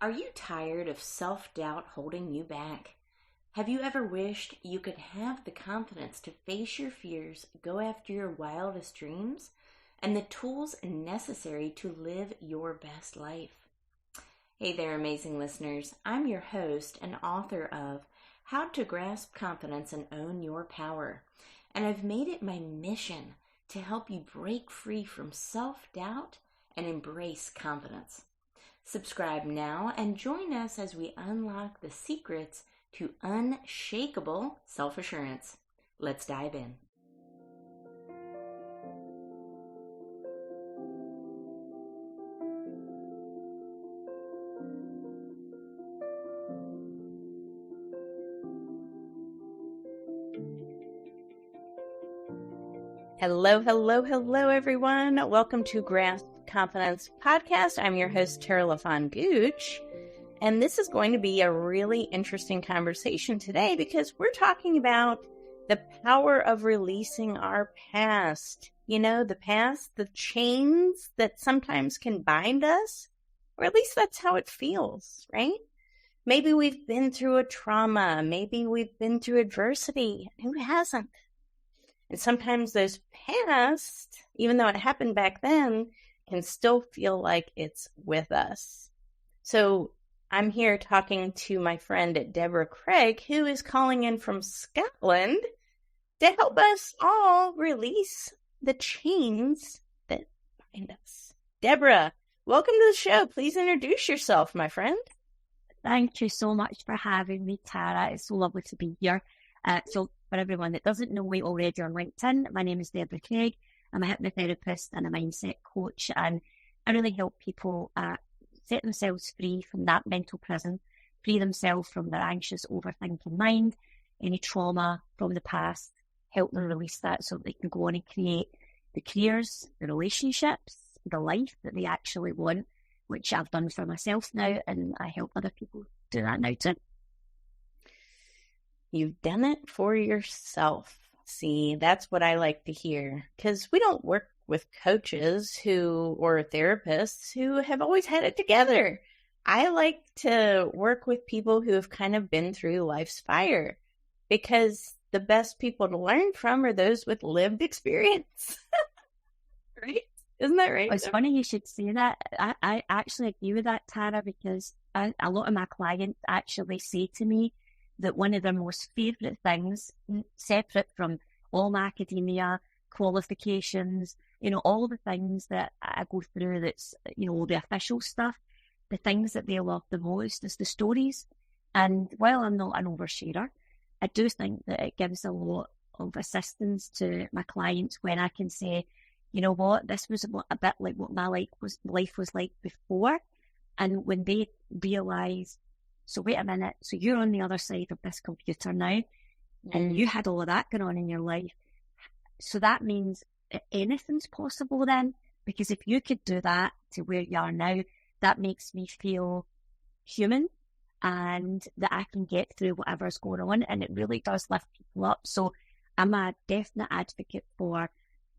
Are you tired of self-doubt holding you back? Have you ever wished you could have the confidence to face your fears, go after your wildest dreams, and the tools necessary to live your best life? Hey there, amazing listeners. I'm your host and author of How to Grasp Confidence and Own Your Power. And I've made it my mission to help you break free from self-doubt and embrace confidence. Subscribe now and join us as we unlock the secrets to unshakable self-assurance. Let's dive in. Hello, everyone. Welcome to Grasp Confidence Podcast. I'm your host, Tara LaFon Gooch, and this is going to be a really interesting conversation today because we're talking about the power of releasing our past. You know, the past, the chains that sometimes can bind us, or at least that's how it feels, right? Maybe we've been through a trauma. Maybe we've been through adversity. Who hasn't? And sometimes those past, even though it happened back then, can still feel like it's with us. So I'm here talking to my friend Deborah Craig, who is calling in from Scotland to help us all release the chains that bind us. Deborah, welcome to the show. Please introduce yourself, my friend. Thank you so much for having me, Tara. It's so lovely to be here. So for everyone that doesn't know me already on LinkedIn, my name is Deborah Craig. I'm a hypnotherapist and a mindset coach, and I really help people set themselves free from that mental prison, free themselves from their anxious, overthinking mind, any trauma from the past, help them release that so that they can go on and create the careers, the relationships, the life that they actually want, which I've done for myself now, and I help other people do that now too. You've done it for yourself. See, that's what I like to hear, because we don't work with coaches or therapists who have always had it together. I like to work with people who have kind of been through life's fire, because the best people to learn from are those with lived experience. Right? Isn't that right? It's funny you should say that. I actually agree with that, Tara, because a lot of my clients actually say to me that one of their most favourite things, separate from all my academia, qualifications, all the things that I go through that's, the official stuff, the things that they love the most is the stories. And while I'm not an oversharer, I do think that it gives a lot of assistance to my clients when I can say, you know what, this was a bit like what my life was like before. And when they realise, so wait a minute, so you're on the other side of this computer now, and you had all of that going on in your life. So that means that anything's possible then, because if you could do that to where you are now, that makes me feel human and that I can get through whatever's going on, and it really does lift people up. So I'm a definite advocate for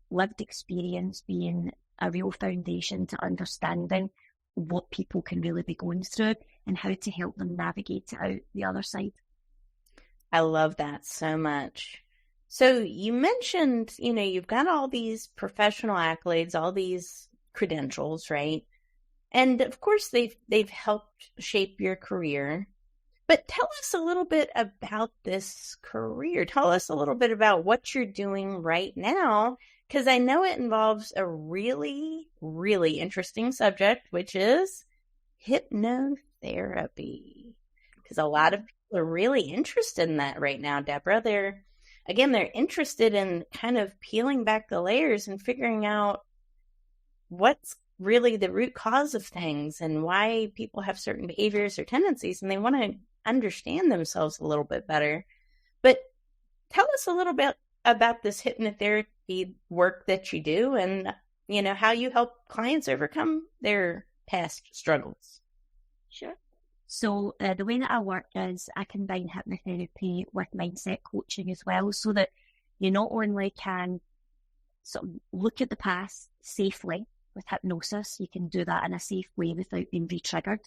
lived experience being a real foundation to understanding what people can really be going through and how to help them navigate it out the other side. I love that so much. So you mentioned, you've got all these professional accolades, all these credentials, right? And of course they've helped shape your career. But tell us a little bit about this career. Tell us a little bit about what you're doing right now, because I know it involves a really, really interesting subject, which is hypnotherapy. Because a lot of people are really interested in that right now, Deborah. They're interested in kind of peeling back the layers and figuring out what's really the root cause of things and why people have certain behaviors or tendencies, and they want to understand themselves a little bit better. But tell us a little bit about this hypnotherapy work that you do and, how you help clients overcome their past struggles. Sure. So the way that I work is I combine hypnotherapy with mindset coaching as well, so that you not only can sort of look at the past safely with hypnosis, you can do that in a safe way without being re-triggered.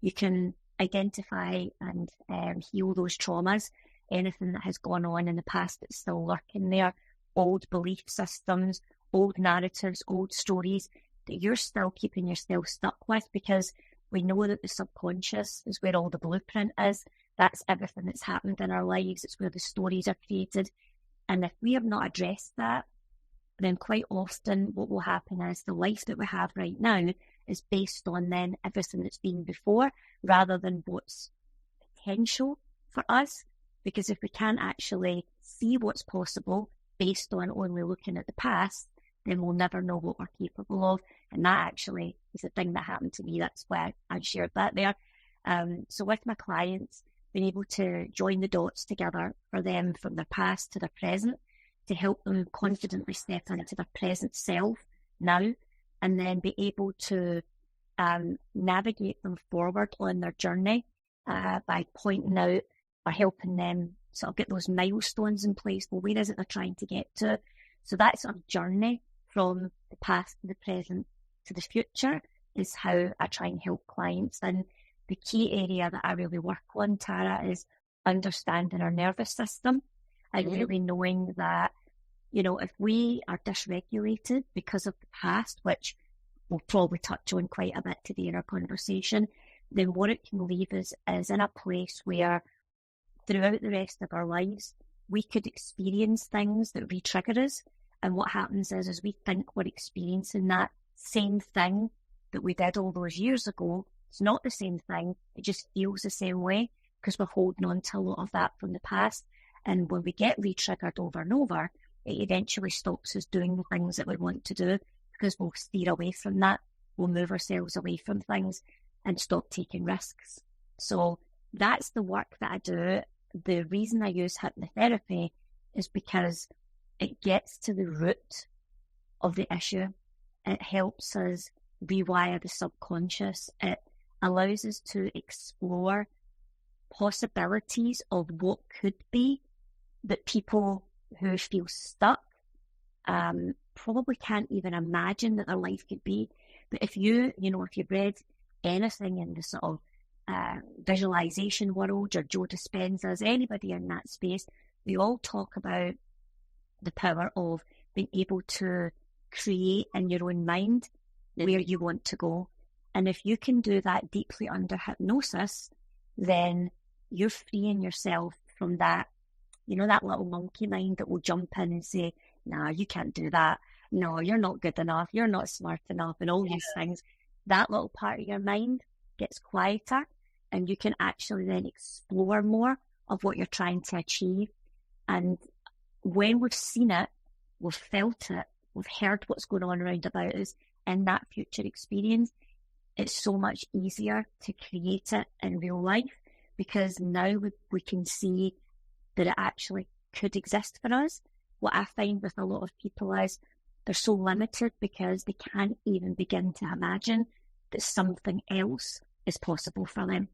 you can identify and heal those traumas, anything that has gone on in the past that's still lurking there, old belief systems, old narratives, old stories that you're still keeping yourself stuck with, because we know that the subconscious is where all the blueprint is. That's everything that's happened in our lives. It's where the stories are created. And if we have not addressed that, then quite often what will happen is the life that we have right now is based on then everything that's been before, rather than what's potential for us. Because if we can't actually see what's possible based on only looking at the past, then we'll never know what we're capable of. And that actually is a thing that happened to me. That's why I shared that there. So with my clients, being able to join the dots together for them from their past to their present, to help them confidently step into their present self now, and then be able to navigate them forward on their journey by pointing out or helping them sort of get those milestones in place. Well, where is it they're trying to get to? So that sort of journey from the past to the present to the future is how I try and help clients. And the key area that I really work on, Tara, is understanding our nervous system and really knowing that, you know, if we are dysregulated because of the past, which we'll probably touch on quite a bit today in our conversation, then what it can leave us is in a place where throughout the rest of our lives, we could experience things that re-trigger us. And what happens is we think we're experiencing that same thing that we did all those years ago. It's not the same thing. It just feels the same way because we're holding on to a lot of that from the past. And when we get re-triggered over and over, it eventually stops us doing the things that we want to do, because we'll steer away from that. We'll move ourselves away from things and stop taking risks. So that's the work that I do. The reason I use hypnotherapy is because it gets to the root of the issue. It helps us rewire the subconscious. It allows us to explore possibilities of what could be that people who feel stuck probably can't even imagine that their life could be. But if you've read anything in the sort of visualization world, or Joe Dispenza's, anybody in that space, we all talk about the power of being able to create in your own mind where you want to go. And if you can do that deeply under hypnosis, then you're freeing yourself from that, that little monkey mind that will jump in and say, nah, you can't do that. No, you're not good enough. You're not smart enough, and all these things. That little part of your mind gets quieter, and you can actually then explore more of what you're trying to achieve. And when we've seen it, we've felt it, we've heard what's going on around about us in that future experience, it's so much easier to create it in real life, because now we can see that it actually could exist for us. What I find with a lot of people is they're so limited because they can't even begin to imagine that something else is possible for them.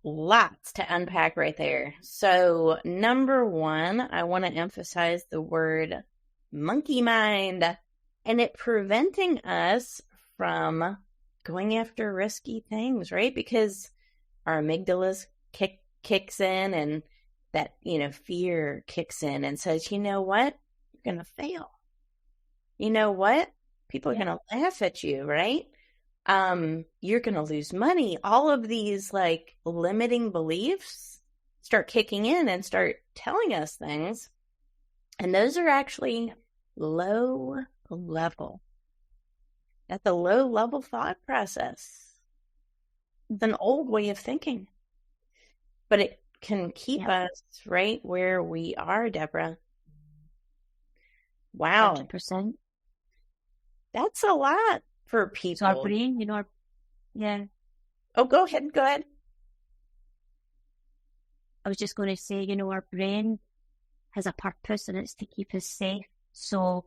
Lots to unpack right there. So, number one, I want to emphasize the word monkey mind, and it preventing us from going after risky things, right? Because our amygdalas kicks in, and that, fear kicks in and says, you know what? You're going to fail. You know what? People are going to laugh at you, right? You're going to lose money. All of these limiting beliefs start kicking in and start telling us things. And those are actually low level. At the low level thought process. It's an old way of thinking. But it can keep us right where we are, Deborah. Wow. 100%. That's a lot for people. So our brain, Oh, go ahead. I was just going to say, our brain has a purpose, and it's to keep us safe. So,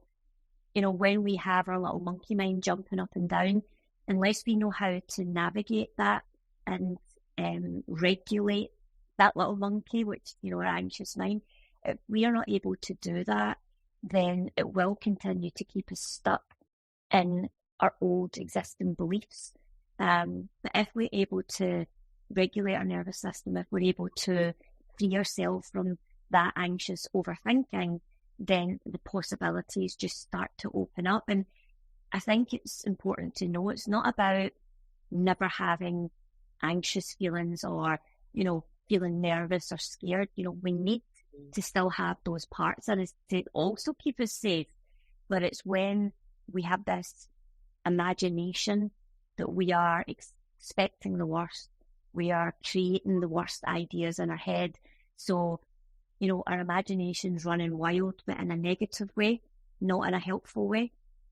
when we have our little monkey mind jumping up and down, unless we know how to navigate that and regulate that little monkey, which, our anxious mind, if we are not able to do that, then it will continue to keep us stuck in our old existing beliefs. But if we're able to regulate our nervous system, if we're able to free ourselves from that anxious overthinking, then the possibilities just start to open up. And I think it's important to know it's not about never having anxious feelings or, feeling nervous or scared. We need to still have those parts in us to also keep us safe. But it's when we have this imagination that we are expecting the worst, we are creating the worst ideas in our head. So, our imagination's running wild, but in a negative way, not in a helpful way.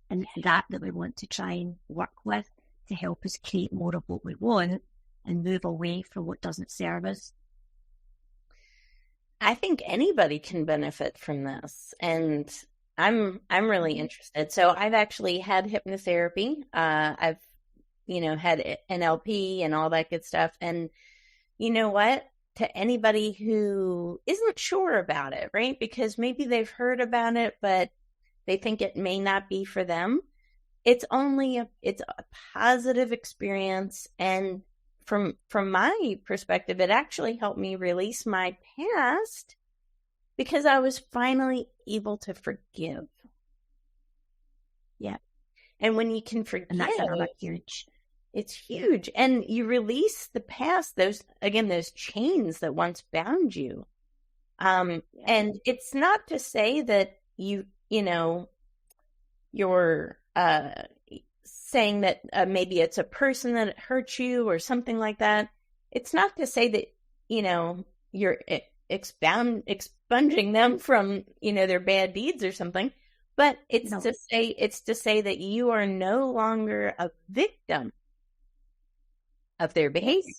And it's that we want to try and work with to help us create more of what we want and move away from what doesn't serve us. I think anybody can benefit from this, and I'm really interested. So I've actually had hypnotherapy. I've had NLP and all that good stuff. And you know what? To anybody who isn't sure about it, right? Because maybe they've heard about it, but they think it may not be for them. It's a positive experience. And from my perspective, it actually helped me release my past because I was finally able to forgive. Yeah. And when you can forgive, and that's another huge. It's huge. And you release the past, those chains that once bound you. And it's not to say that you're saying that maybe it's a person that hurt you or something like that. It's not to say that, you're expunging them from, their bad deeds or something, but it's to say that you are no longer a victim of their behavior,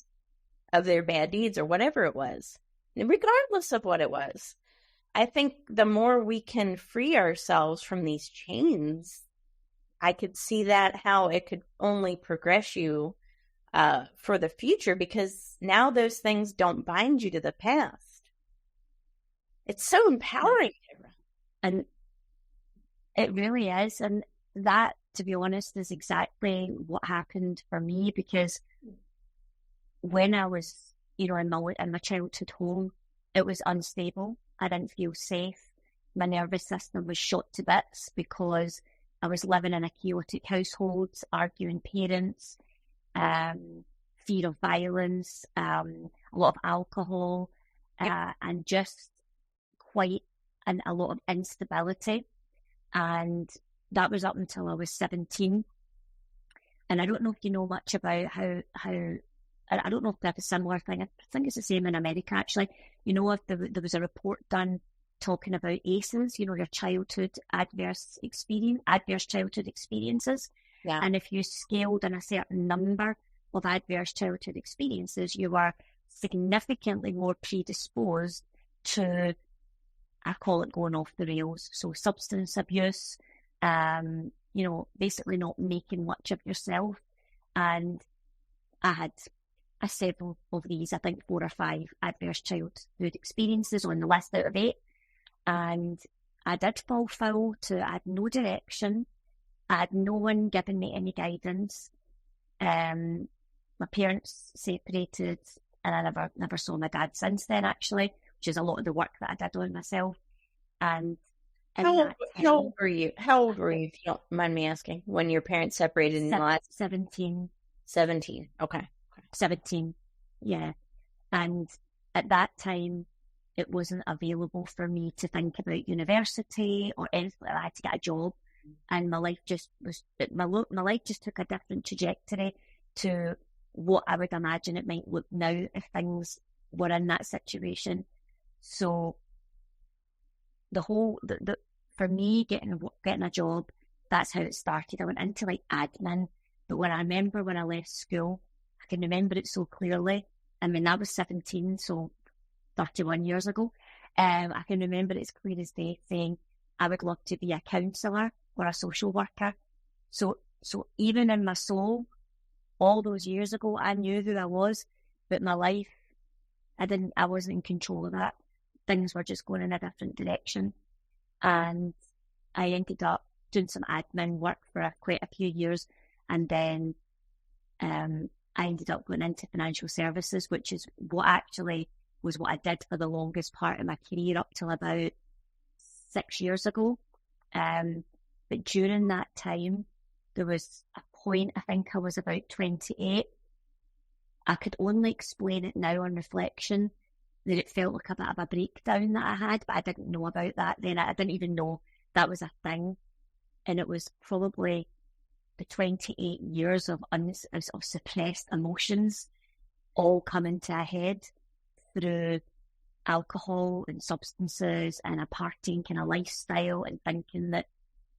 of their bad deeds or whatever it was, regardless of what it was. I think the more we can free ourselves from these chains, I could see that how it could only progress you for the future, because now those things don't bind you to the past. It's so empowering. And it really is. And that, to be honest, is exactly what happened for me, because when I was, in my childhood home, it was unstable. I didn't feel safe. My nervous system was shot to bits because I was living in a chaotic household, arguing parents, fear of violence, a lot of alcohol, and just quite a lot of instability. And that was up until I was 17. And I don't know if you know much about how I don't know if they have a similar thing. I think it's the same in America, actually. If there was a report done talking about ACEs, your childhood adverse childhood experiences. Yeah. And if you scaled in a certain number of adverse childhood experiences, you were significantly more predisposed to, I call it, going off the rails. So substance abuse, basically not making much of yourself. And I had several of these, I think 4 or 5 adverse childhood experiences on the list out of 8. And I did fall foul to, I had no direction. I had no one giving me any guidance. My parents separated, and I never saw my dad since then, actually, which is a lot of the work that I did on myself. And how old were you? How old were you, if you don't mind me asking, when your parents separated in the last? 17. 17. Okay. 17. Yeah. And at that time, it wasn't available for me to think about university or anything like that. I had to get a job, and my life just took a different trajectory to what I would imagine it might look now if things were in that situation. So for me, getting a job, that's how it started. I went into admin, but when I left school, I can remember it so clearly. I mean, I was 17, so 31 years ago. I can remember it as clear as day, saying I would love to be a counsellor or a social worker. So even in my soul, all those years ago, I knew who I was, but my life, I wasn't in control of that. Things were just going in a different direction. And I ended up doing some admin work for quite a few years And then I ended up going into financial services, which is what actually was what I did for the longest part of my career up till about 6 years ago. But during that time, there was a point, I think I was about 28. I could only explain it now on reflection that it felt like a bit of a breakdown that I had, but I didn't know about that then. I didn't even know that was a thing. And it was probably the 28 years of suppressed emotions all coming to a head through alcohol and substances and a partying kind of lifestyle, and thinking that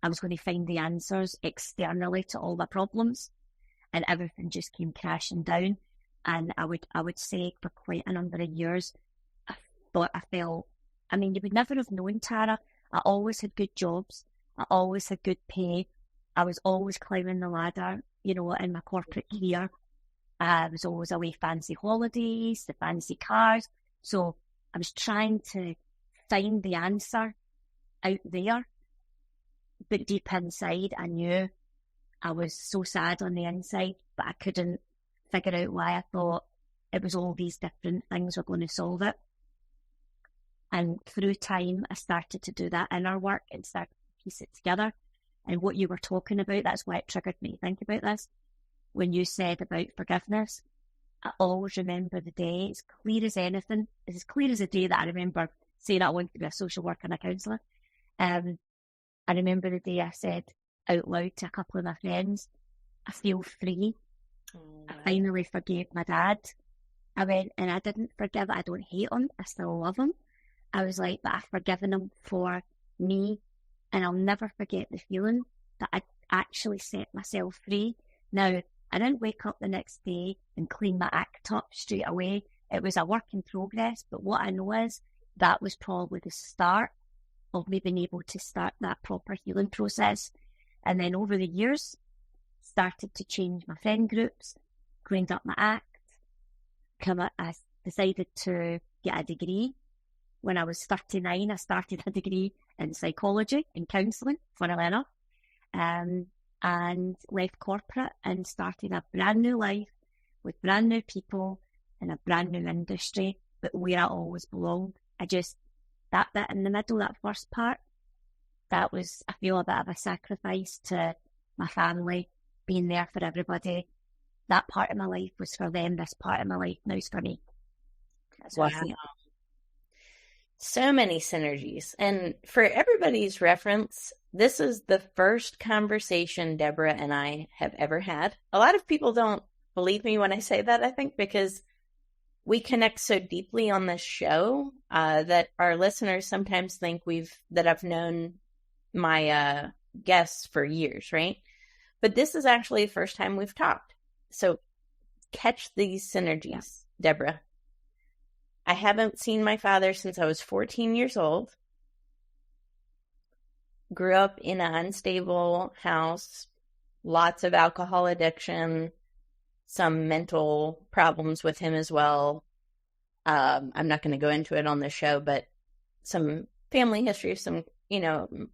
I was going to find the answers externally to all my problems, and everything just came crashing down. And I would say for quite a number of years, I mean, you would never have known, Tara. I always had good jobs. I always had good pay. I was always climbing the ladder, you know, in my corporate career. I was always away fancy holidays, the fancy cars. So I was trying to find the answer out there. But deep inside, I knew I was so sad on the inside, but I couldn't figure out why. I thought it was all these different things were going to solve it. And through time, I started to do that inner work and started to piece it together. And what you were talking about, that's why it triggered me to think about this. When you said about forgiveness, I always remember the day, it's clear as anything. It's as clear as a day that I remember saying I wanted to be a social worker and a counsellor. I remember the day I said out loud to a couple of my friends, I feel free. I finally forgave my dad. I went, and I didn't forgive, I don't hate him, I still love him. I was like, but I've forgiven him for me, and I'll never forget the feeling that I actually set myself free. Now, I didn't wake up the next day and clean my act up straight away. It was a work in progress, but what I know is that was probably the start of me being able to start that proper healing process. And then over the years, started to change my friend groups, cleaned up my act. I decided to get a degree. When I was 39, I started a degree in psychology and counselling, funnily enough, and left corporate and started a brand new life with brand new people in a brand new industry, but where I always belonged. That bit in the middle, that first part, that was, I feel, a bit of a sacrifice to my family, being there for everybody. That part of my life was for them. This part of my life now is for me. That's what I see. So many synergies. And for everybody's reference, this is the first conversation Deborah and I have ever had. A lot of people don't believe me when I say that, I think, because we connect so deeply on this show that our listeners sometimes think that I've known my guests for years, right? But this is actually the first time we've talked. So catch these synergies, Deborah. I haven't seen my father since I was 14 years old. Grew up in an unstable house, lots of alcohol addiction, some mental problems with him as well. I'm not going to go into it on the show, but some family history, some,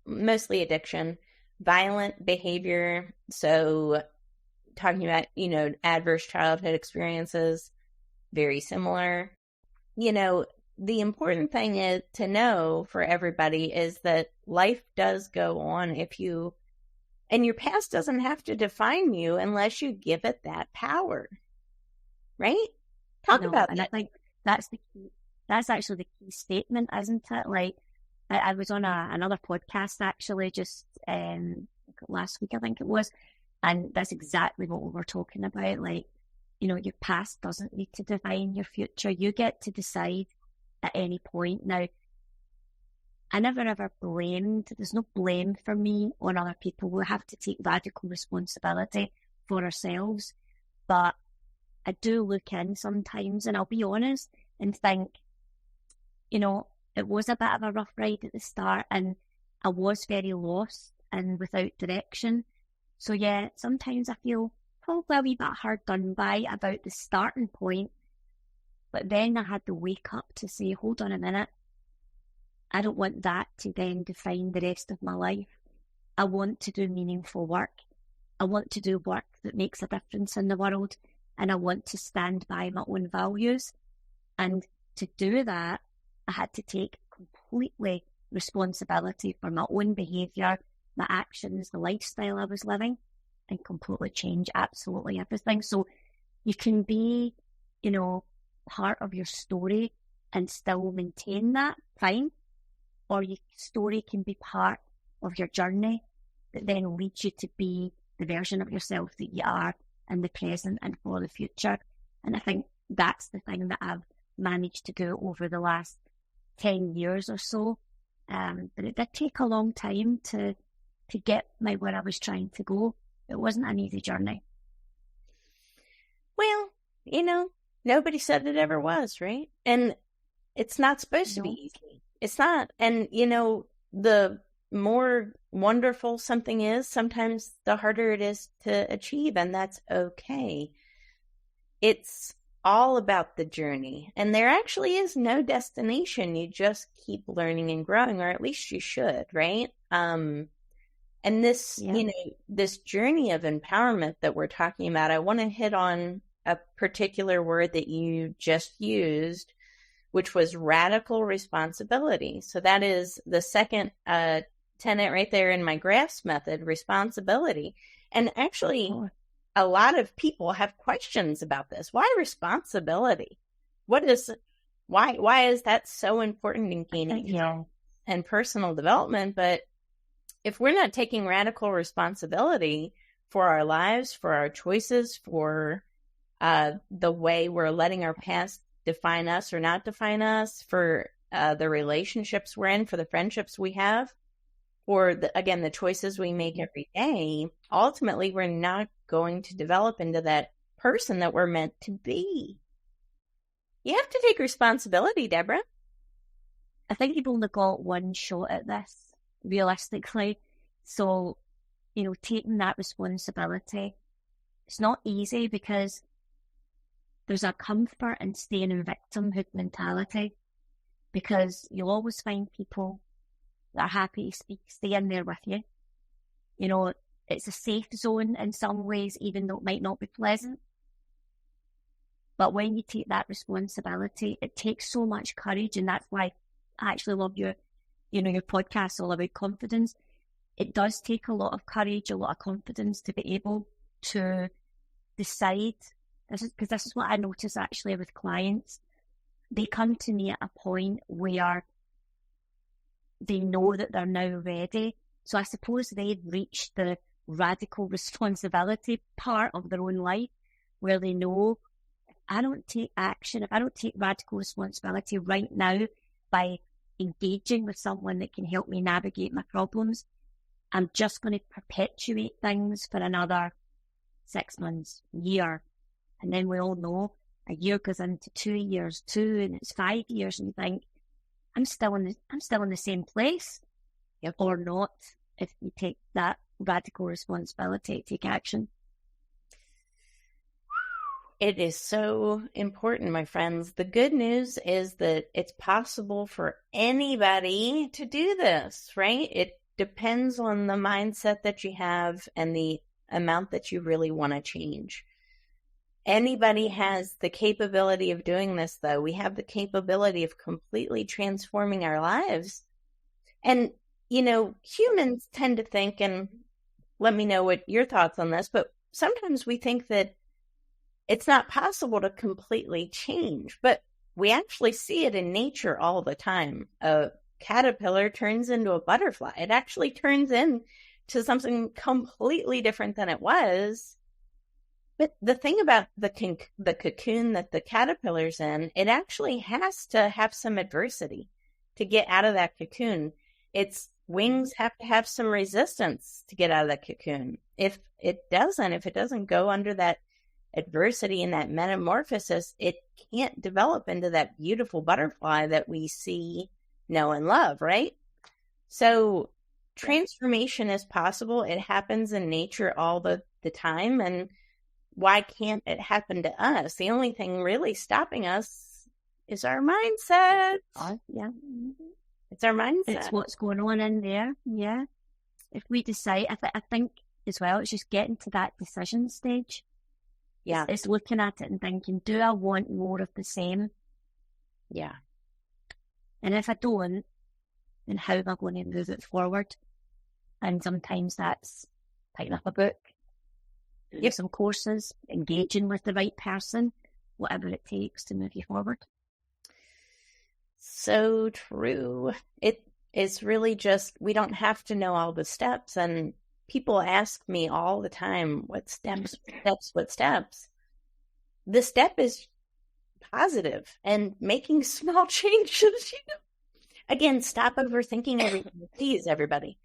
mostly addiction, violent behavior. So talking about, adverse childhood experiences, very similar. The important thing is to know for everybody is that life does go on and your past doesn't have to define you unless you give it that power, right? Talk about and that. I think that's the key. That's actually the key statement, isn't it? Like, I was on another podcast actually just last week, I think it was, and that's exactly what we were talking about. Like, your past doesn't need to define your future. You get to decide at any point. Now, I never ever blamed. There's no blame for me on other people. We have to take radical responsibility for ourselves. But I do look in sometimes, and I'll be honest and think, it was a bit of a rough ride at the start, and I was very lost and without direction. So yeah, sometimes I feel probably a wee bit hard done by about the starting point. But then I had to wake up to say, hold on a minute. I don't want that to then define the rest of my life. I want to do meaningful work. I want to do work that makes a difference in the world, and I want to stand by my own values. And to do that, I had to take completely responsibility for my own behaviour, my actions, the lifestyle I was living, and completely change absolutely everything. So you can be, part of your story and still maintain that, fine. Or your story can be part of your journey that then leads you to be the version of yourself that you are in the present and for the future. And I think that's the thing that I've managed to do over the last 10 years or so. But it did take a long time to get me where I was trying to go. It wasn't an easy journey. Well, nobody said it ever was, right? And it's not supposed to be easy. It's not. And, the more wonderful something is, sometimes the harder it is to achieve, and that's okay. It's all about the journey. And there actually is no destination. You just keep learning and growing, or at least you should, right? And this, this journey of empowerment that we're talking about, I want to hit on a particular word that you just used, which was radical responsibility. So that is the second tenet right there in my GRASP method, responsibility. And actually, a lot of people have questions about this. Why responsibility? Why is that so important in gaining and personal development? But if we're not taking radical responsibility for our lives, for our choices, for the way we're letting our past define us or not define us, for the relationships we're in, for the friendships we have, or the choices we make every day, ultimately we're not going to develop into that person that we're meant to be. You have to take responsibility, Deborah. I think you've only got one shot at this, realistically. So, taking that responsibility, it's not easy because there's a comfort in staying in victimhood mentality, because you'll always find people that are happy to stay in there with you. It's a safe zone in some ways, even though it might not be pleasant. But when you take that responsibility, it takes so much courage, and that's why I actually love your podcast all about confidence. It does take a lot of courage, a lot of confidence to be able to decide. This is what I notice actually with clients. They come to me at a point where they know that they're now ready. So I suppose they've reached the radical responsibility part of their own life where they know, if I don't take action, if I don't take radical responsibility right now by engaging with someone that can help me navigate my problems, I'm just going to perpetuate things for another 6 months, year. And then we all know a year goes into 2 years, and it's 5 years, and you think, I'm still in the same place, or not, if you take that radical responsibility, take action. It is so important, my friends. The good news is that it's possible for anybody to do this, right? It depends on the mindset that you have and the amount that you really want to change. Anybody has the capability of doing this, though. We have the capability of completely transforming our lives. And, humans tend to think, and let me know what your thoughts on this, but sometimes we think that it's not possible to completely change, but we actually see it in nature all the time. A caterpillar turns into a butterfly. It actually turns into something completely different than it was. But the thing about the cocoon that the caterpillar's in, it actually has to have some adversity to get out of that cocoon. Its wings have to have some resistance to get out of that cocoon. If it doesn't go under that adversity and that metamorphosis, it can't develop into that beautiful butterfly that we see, know, and love, right? So transformation is possible. It happens in nature all the time. And why can't it happen to us? The only thing really stopping us is our mindset. It's our mindset. It's what's going on in there. Yeah. If we decide, I think as well. It's just getting to that decision stage. Yeah. It's looking at it and thinking, do I want more of the same? Yeah. And if I don't, then how am I going to move it forward? And sometimes that's picking up a book, doing some courses, engaging with the right person, whatever it takes to move you forward. So true. It's really just, we don't have to know all the steps. And people ask me all the time, what steps? The step is positive and making small changes. Again, stop overthinking everything. Please, everybody.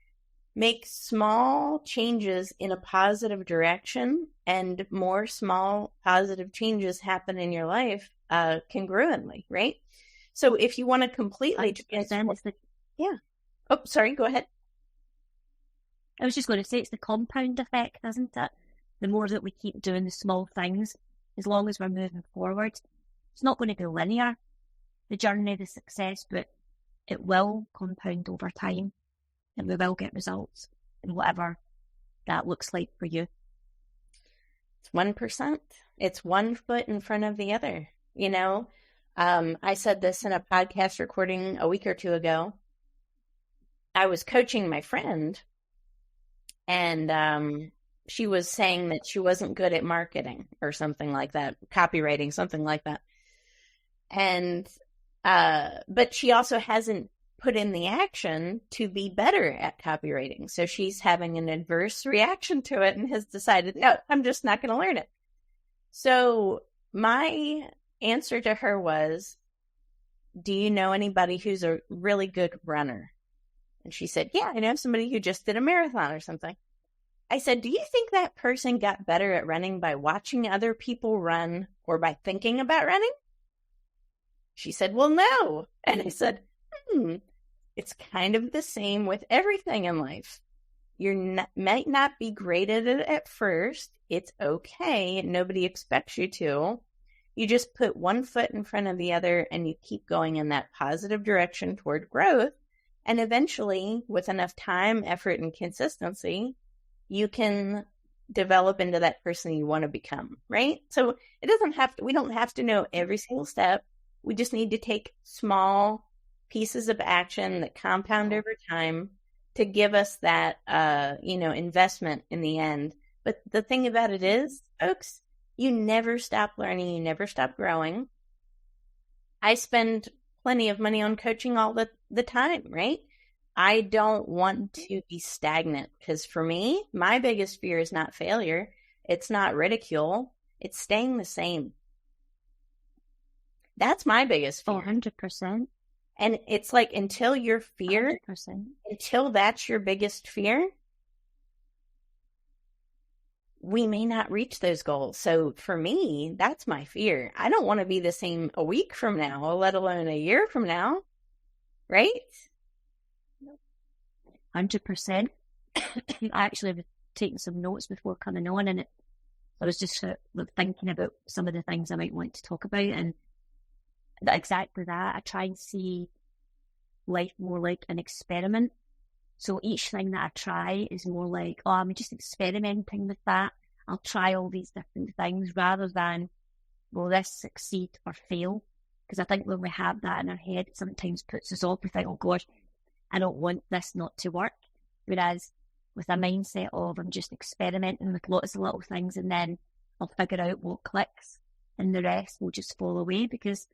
Make small changes in a positive direction, and more small positive changes happen in your life congruently, right? So if you want to completely transform, yeah. Oh, sorry, go ahead. I was just going to say it's the compound effect, isn't it? The more that we keep doing the small things, as long as we're moving forward, it's not going to be linear, the journey, the success, but it will compound over time, and we will get results in whatever that looks like for you. It's 1%. It's 1 foot in front of the other. I said this in a podcast recording a week or two ago. I was coaching my friend, and she was saying that she wasn't good at marketing or something like that, copywriting, something like that. And but she also hasn't put in the action to be better at copywriting. So she's having an adverse reaction to it and has decided, no, I'm just not going to learn it. So my answer to her was, do you know anybody who's a really good runner? And she said, yeah, I know somebody who just did a marathon or something. I said, do you think that person got better at running by watching other people run or by thinking about running? She said, well, no. And I said, it's kind of the same with everything in life. You might not be great at it at first. It's okay. Nobody expects you to. You just put 1 foot in front of the other and you keep going in that positive direction toward growth. And eventually, with enough time, effort, and consistency, you can develop into that person you want to become, right? So we don't have to know every single step. We just need to take small pieces of action that compound over time to give us that, investment in the end. But the thing about it is, folks, you never stop learning. You never stop growing. I spend plenty of money on coaching all the time, right? I don't want to be stagnant because for me, my biggest fear is not failure. It's not ridicule. It's staying the same. That's my biggest fear. 100%. And it's like until your fear, 100%. until that's your biggest fear, we may not reach those goals. So for me, that's my fear. I don't want to be the same a week from now, let alone a year from now. Right? 100%. I actually was taking some notes before coming on, and I was just thinking about some of the things I might want to talk about, and exactly that. I try and see life more like an experiment. So each thing that I try is more like, oh, I'm just experimenting with that. I'll try all these different things rather than, will this succeed or fail? Because I think when we have that in our head, it sometimes puts us off. We think, oh gosh, I don't want this not to work. Whereas with a mindset of, I'm just experimenting with lots of little things and then I'll figure out what clicks and the rest will just fall away. Because,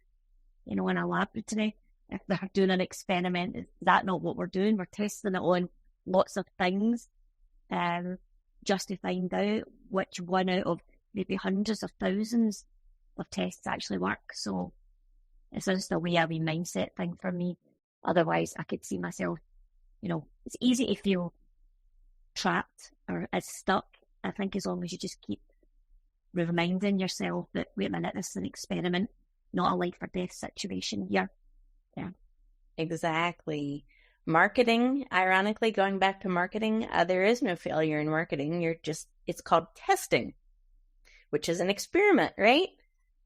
in a laboratory, if they're doing an experiment, is that not what we're doing? We're testing it on lots of things just to find out which one out of maybe hundreds of thousands of tests actually work. So it's just a wee mindset thing for me. Otherwise, I could see myself, it's easy to feel trapped or as stuck. I think as long as you just keep reminding yourself that, wait a minute, this is an experiment, not a life or death situation here. Yeah. Exactly. Marketing, ironically, going back to marketing, there is no failure in marketing. It's called testing, which is an experiment, right?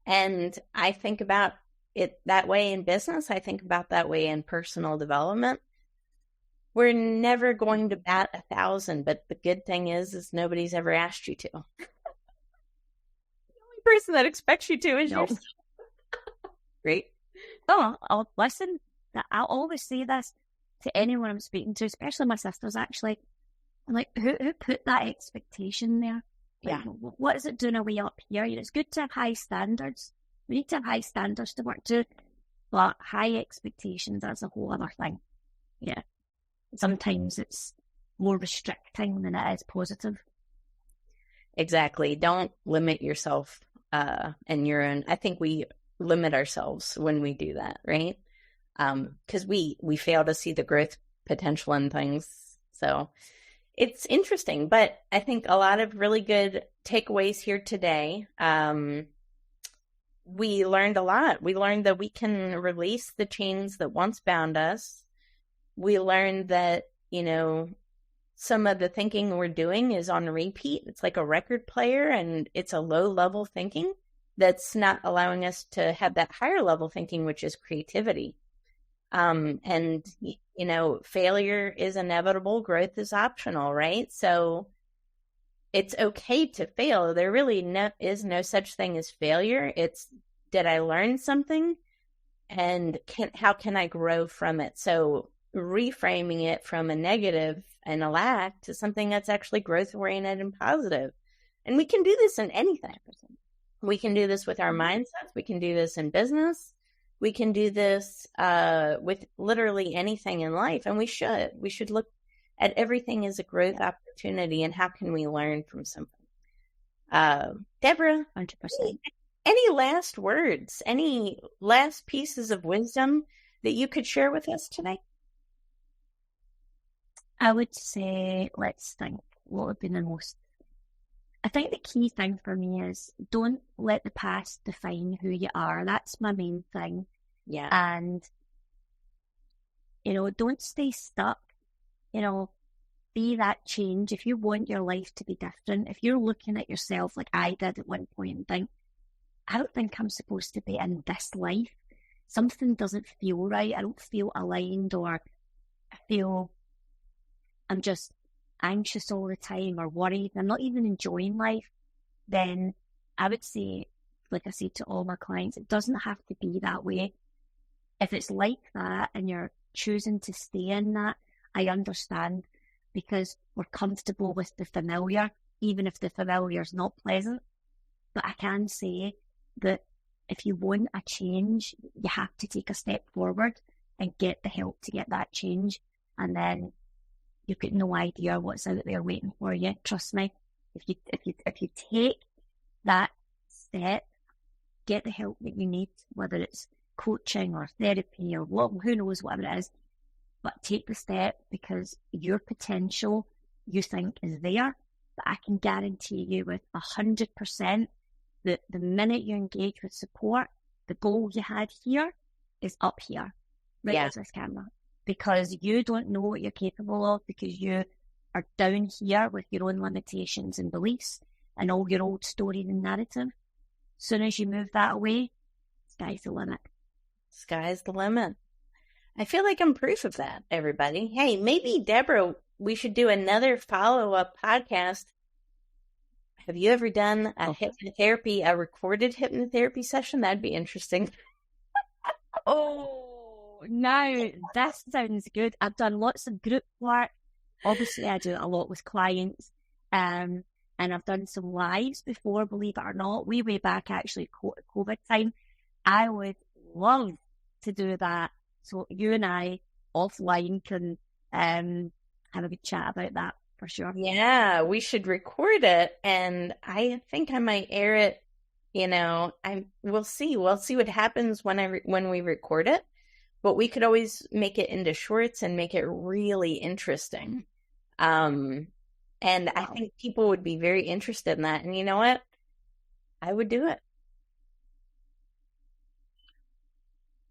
And I think about it that way in business. I think about that way in personal development. we're never going to bat 1,000, but the good thing is nobody's ever asked you to. The only person that expects you to is yourself. Great. Oh, listen, I'll always say this to anyone I'm speaking to, especially my sisters, actually. I'm like, who put that expectation there? Like, Yeah. what is it doing away up here? It's good to have high standards. We need to have high standards to work to, but high expectations, that's a whole other thing. Yeah. Sometimes it's more restricting than it is positive. Exactly. Don't limit yourself and your own. I think we limit ourselves when we do that, right? Because we fail to see the growth potential in things. So it's interesting, but I think a lot of really good takeaways here today. We learned a lot. We learned that we can release the chains that once bound us. We learned that, some of the thinking we're doing is on repeat. It's like a record player, and it's a low level thinking that's not allowing us to have that higher level thinking, which is creativity. And failure is inevitable. Growth is optional, right? So it's okay to fail. There really is no such thing as failure. It's, did I learn something? And how can I grow from it? So reframing it from a negative and a lack to something that's actually growth oriented and positive. And we can do this in anything. We can do this with our mindsets. We can do this in business. We can do this with literally anything in life. And we should look at everything as a growth opportunity, and how can we learn from something? Deborah, 100%. Any last words, any last pieces of wisdom that you could share with us today? I would say, let's think, what would be the most... I think the key thing for me is don't let the past define who you are. That's my main thing. Yeah. And, don't stay stuck. Be that change. If you want your life to be different, if you're looking at yourself like I did at one point and think, I don't think I'm supposed to be in this life. Something doesn't feel right. I don't feel aligned, or I feel I'm just anxious all the time or worried. I'm not even enjoying life. Then I would say, like I say to all my clients, it doesn't have to be that way. If it's like that and you're choosing to stay in that, I understand, because we're comfortable with the familiar, even if the familiar is not pleasant. But I can say that if you want a change, you have to take a step forward and get the help to get that change. And then you've got no idea what's out there waiting for you. Trust me. If you take that step, get the help that you need, whether it's coaching or therapy or who knows, whatever it is. But take the step, because your potential you think is there. But I can guarantee you with 100% that the minute you engage with support, the goal you had here is up here, right as this camera. Because you don't know what you're capable of, because you are down here with your own limitations and beliefs and all your old stories and narrative. As soon as you move that away, sky's the limit. Sky's the limit. I feel like I'm proof of that, everybody. Hey, maybe, Deborah, we should do another follow-up podcast. Have you ever done a hypnotherapy, a recorded hypnotherapy session? That'd be interesting. Now this sounds good. I've done lots of group work. Obviously, I do it a lot with clients. And I've done some lives before, believe it or not, way back actually COVID time. I would love to do that. So you and I offline can have a good chat about that for sure. Yeah, we should record it, and I think I might air it. We'll see. We'll see what happens when we record it. But we could always make it into shorts and make it really interesting. And I think people would be very interested in that. And you know what? I would do it.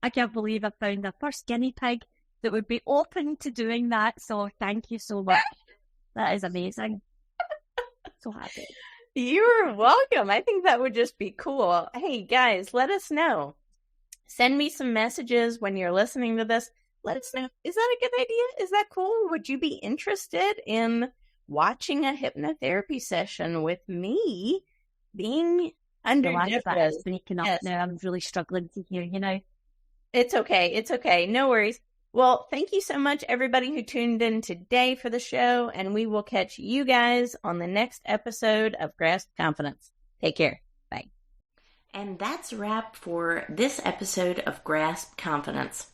I can't believe I found the first guinea pig that would be open to doing that. So thank you so much. That is amazing. So happy. You're welcome. I think that would just be cool. Hey, guys, let us know. Send me some messages when you're listening to this. let us know. Is that a good idea? Is that cool? Would you be interested in watching a hypnotherapy session with me being under Deborah's? Speaking up now, I'm really struggling to hear, It's okay. It's okay. No worries. Well, thank you so much, everybody who tuned in today for the show, and we will catch you guys on the next episode of Grasp Confidence. Take care. Bye. And that's a wrap for this episode of Grasp Confidence.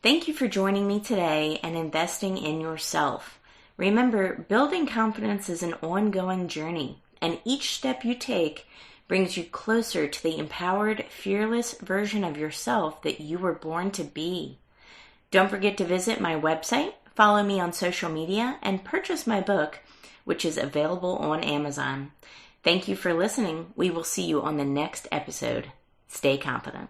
Thank you for joining me today and investing in yourself. Remember, building confidence is an ongoing journey, and each step you take brings you closer to the empowered, fearless version of yourself that you were born to be. Don't forget to visit my website, follow me on social media, and purchase my book, which is available on Amazon. Thank you for listening. We will see you on the next episode. Stay confident.